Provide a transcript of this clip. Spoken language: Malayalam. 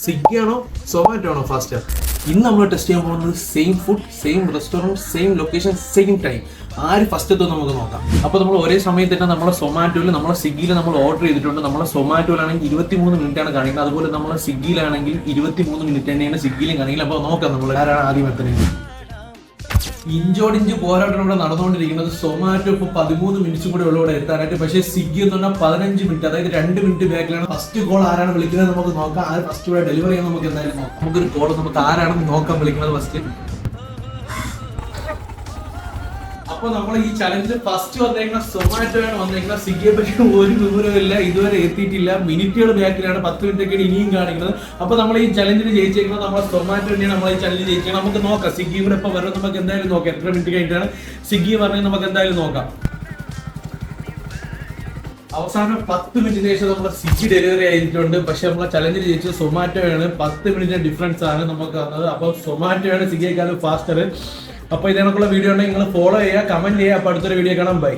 സ്വിഗ്ഗി ആണോ സൊമാറ്റോ ആണോ ഫാസ്റ്റ്? ഇന്ന് നമ്മൾ ടെസ്റ്റ് ചെയ്യാൻ പോകുന്നത് same food, same restaurant, same location, same time. ആര് ഫസ്റ്റ് എത്തും നമുക്ക് നോക്കാം. അപ്പോൾ നമ്മൾ ഒരേ സമയത്ത് തന്നെ നമ്മളെ സൊമാറ്റോയിൽ, നമ്മളെ സ്വിഗ്ഗിയിൽ നമ്മൾ ഓർഡർ ചെയ്തിട്ടുണ്ട്. നമ്മളെ സൊമാറ്റോയിലാണെങ്കിൽ 23 മിനിറ്റാണ് കാണിക്കുന്നത്. അതുപോലെ നമ്മളെ സ്വിഗ്ഗിയിലാണെങ്കിൽ 23 മിനിറ്റ് തന്നെയാണ് സ്വിഗ്ഗിയിലും കാണിക്കുന്നത്. അപ്പോൾ നോക്കാം നമ്മൾ ആരാണ് ആദ്യം എത്തുന്നത്. ഇഞ്ചോടിഞ്ച് പോരാട്ടം ഇവിടെ നടന്നുകൊണ്ടിരിക്കുന്നത്. സൊമാറ്റോ ഇപ്പോൾ 13 മിനിറ്റ്സും കൂടെ ഉള്ള ഇവിടെ എത്താനായിട്ട്. പക്ഷേ സ്വിഗ്ഗി എന്ന് പറഞ്ഞാൽ 15 മിനിറ്റ്, അതായത് 2 മിനിറ്റ് ബാക്കിലാണ്. ഫസ്റ്റ് കോൾ ആരാണ് വിളിക്കുന്നത് നമുക്ക് നോക്കാം. ആര് ഫസ്റ്റ് ഇവിടെ ഡെലിവറി ചെയ്യാൻ നമുക്ക് എന്തായാലും നോക്കാം. നമുക്കൊരു കോൾ നമുക്ക് ആരാണെന്ന് നോക്കാൻ വിളിക്കുന്നത് ഫസ്റ്റ്. അപ്പൊ നമ്മൾ ഈ ചലഞ്ച് ഫസ്റ്റ് വന്നേക്കുന്ന സൊമാറ്റോയാണ് വന്നേക്കുന്നത്. സ്വിഗ്ഗിയെ പറ്റി ഒരു വിവരമില്ല, ഇതുവരെ എത്തിയിട്ടില്ല. മിനിറ്റുകൾ ബാക്കിലാണ്, 10 മിനിറ്റൊക്കെയാണ് ഇനിയും കാണിക്കുന്നത്. അപ്പൊ നമ്മൾ ഈ ചലഞ്ചിന് ജയിച്ചേക്കുന്നത് നമ്മളെ സൊമാറ്റോ തന്നെയാണ്. നമ്മൾ ഈ ചലഞ്ച് ജയിച്ചേക്കുന്നത്. നമുക്ക് നോക്കാം സ്വിഗ്ഗി ഇവിടെ ഇപ്പൊ വരും, നമുക്ക് എന്തായാലും നോക്കാം എത്ര മിനിറ്റ് കഴിഞ്ഞിട്ടാണ് സ്വിഗ്ഗി പറഞ്ഞത് നമുക്ക് എന്തായാലും നോക്കാം. അവസാനം 10 മിനിറ്റിന് ശേഷം നമ്മളെ സ്വിഗ്ഗി ഡെലിവറി ആയിട്ടുണ്ട്. പക്ഷെ നമ്മളെ ചലഞ്ചിൽ ജയിച്ചത് സൊമാറ്റോയാണ്. 10 മിനിറ്റ് ഡിഫറൻസ് ആണ് നമുക്ക് വന്നത്. അപ്പൊ സൊമാറ്റോയാണ് സ്വിഗ്ഗിയേക്കാളും ഫാസ്റ്റർ. അപ്പൊ ഇതിനൊക്കെയുള്ള വീഡിയോ ഉണ്ടെങ്കിൽ നിങ്ങൾ ഫോളോ ചെയ്യുക, കമന്റ് ചെയ്യുക. അപ്പൊ അടുത്തൊരു വീഡിയോ കാണാം. ബൈ.